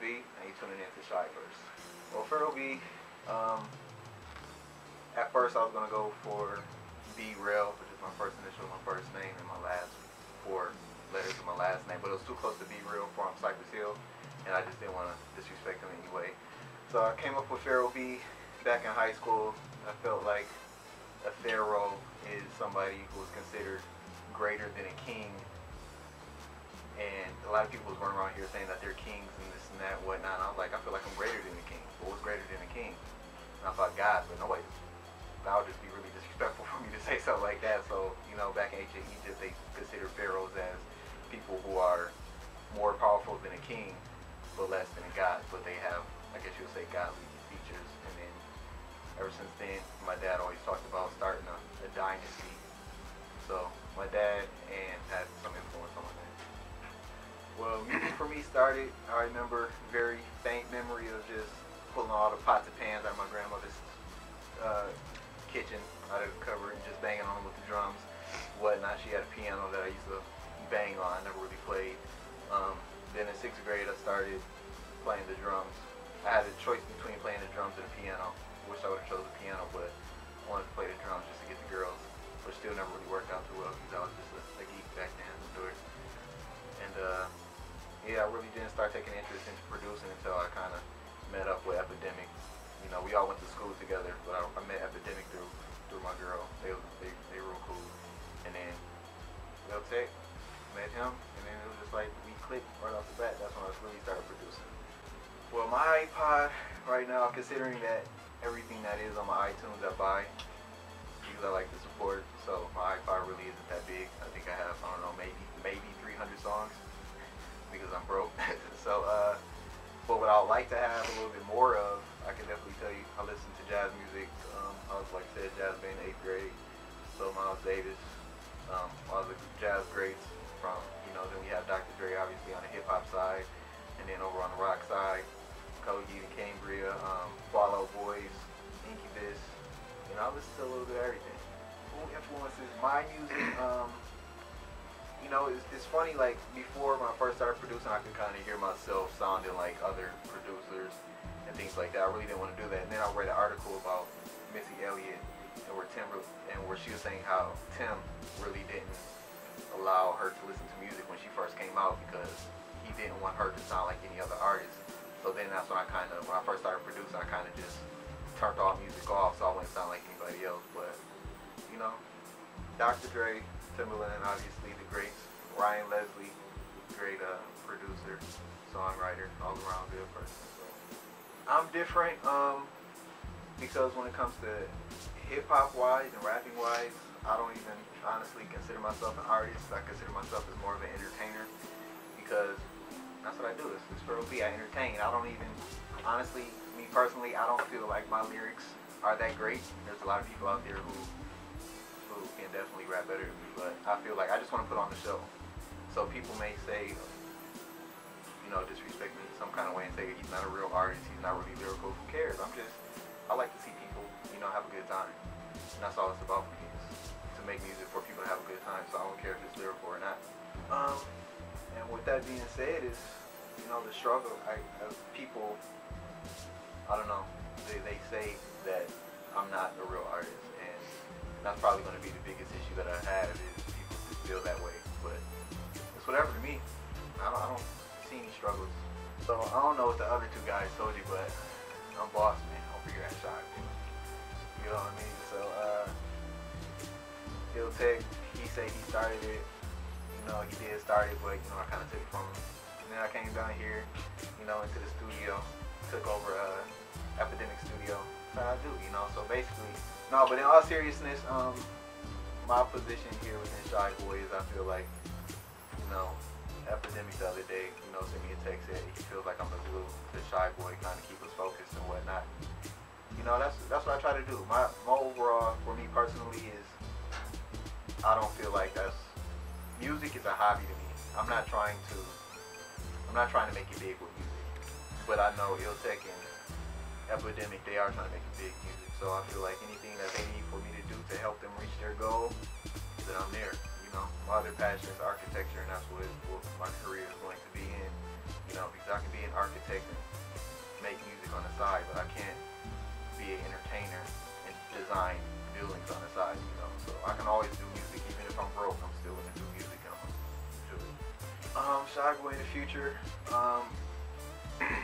B, and you're tuning in to Shy Verse. Well, Pharaoh B, at first I was going to go for B Real, which is my first initial, my first name, and my last 4 letters of my last name, but it was too close to Be Real from Cypress Hill, and I just didn't want to disrespect him anyway. So I came up with Pharaoh B back in high school. I felt like a pharaoh is somebody who is considered greater than a king, and a lot of people was running around here saying that they're kings and this and that and whatnot. And I was like, I feel like I'm greater than a king. But what's greater than a king? And I thought God, but nobody. That would just be really disrespectful for me to say something like that. So, you know, back in ancient Egypt, they considered pharaohs as people who are more powerful than a king, but less than a god. But they have, I guess you would say, godly features. And then, ever since then, my dad always talked about starting a dynasty. So, my dad and had some influence on that. Well, music for me started, I remember very faint memory of just pulling all the pots and pans out of my grandmother's kitchen out of the cupboard and just banging on them with the drums, whatnot. She had a piano that I used to bang on. I never really played. Then in 6th grade, I started playing the drums. I had a choice between playing the drums and the piano. Wish I would have chosen the piano, but I wanted to play the drums just to get the girls, which still never really worked out too well because I was just a geek back then. And yeah, I really didn't start taking interest into producing until I kind of met up with Epidemic. You know, we all went to school together, but I met Epidemic through my girl. They real cool. And then Lil Tech, met him, and then it was just like we clicked right off the bat. That's when I really started producing. Well, my iPod right now, considering that everything that is on my iTunes I buy because I like the support, so my iPod really isn't that big. I think I have, I don't know, maybe 300 songs because I'm broke. So, but what I would like to have a little bit more of, I can definitely tell you, I listen to jazz music. I was, like I said, jazz band in 8th grade. So Miles Davis, all the jazz greats from, you know, then we have Dr. Dre obviously on the hip hop side, and then over on the rock side, Cody and Cambria, Fall Out Boys, Incubus. You know, I listen to a little bit of everything. Who influences my music? You know, it's funny, like, before when I first started producing, I could kind of hear myself sounding like other producers and things like that. I really didn't want to do that. And then I read an article about Missy Elliott and where she was saying how Tim really didn't allow her to listen to music when she first came out because he didn't want her to sound like any other artist. So then that's when when I first started producing, I kind of just turned all music off so I wouldn't sound like anybody else. But, you know, Dr. Dre, Timberland, obviously the greats. Ryan Leslie, great producer, songwriter, all around good person. So I'm different because when it comes to hip hop wise and rapping wise, I don't even honestly consider myself an artist. I consider myself as more of an entertainer because that's what I do. It's Pharaoh B. I entertain. I don't even, honestly, me personally, I don't feel like my lyrics are that great. There's a lot of people out there who can definitely rap better than me, but I feel like I just want to put on the show. So people may say, you know, disrespect me in some kind of way and say he's not a real artist, he's not really lyrical. Who cares? I like to see people, you know, have a good time. And that's all it's about for me, is to make music for people to have a good time. So I don't care if it's lyrical or not. And with that being said, is, you know, the struggle. People, I don't know, they say that I'm not a real artist, and that's probably going to be the biggest issue that I have, is people just feel that way. But it's whatever to me. I don't see any struggles. So I don't know what the other 2 guys told you, but I'm boss, man. I'll figure that shot. You know what I mean? So Lil Tech, he said he started it. You know, he did start it, but you know, I kind of took it from him. And then I came down here, you know, into the studio, took over Epidemic Studio. That's how I do, you know. So basically, no, but in all seriousness, my position here within Shy Boy is I feel like, you know, Epidemic the other day, you know, sent me a text that he feels like I'm the glue to Shy Boy, kind of keep us focused and whatnot. You know, that's what I try to do. My overall, for me personally, is I don't feel like music is a hobby to me. I'm not trying to make it big with music, but I know Il Tech and Epidemic, they are trying to make it big music. So I feel like anything that they need for me to do to help them reach their goal, that I'm there. you know, my other passion is architecture, and that's what my career is going to be in. You know, because I can be an architect and make music on the side, but I can't be an entertainer and design buildings on the side. You know, so I can always do music, even if I'm broke. I'm still gonna do music. And I'm gonna do it. Should I go in the future?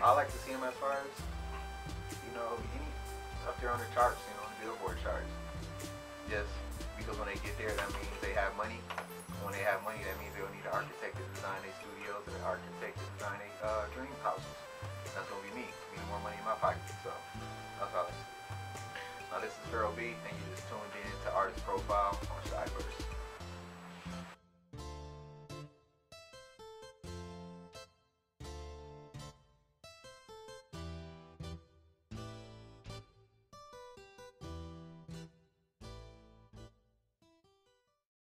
I like to see him as far as, you know, up there on the charts, you know, the Billboard charts. Just because when they get there, that means they have money. When they have money, that means they'll need an architect to design their studios and an architect to design their dream houses. That's gonna be me. Need more money in my pocket. So that's how I see it. Now this is Pharaoh B, and you just tuned in to Artist Profile.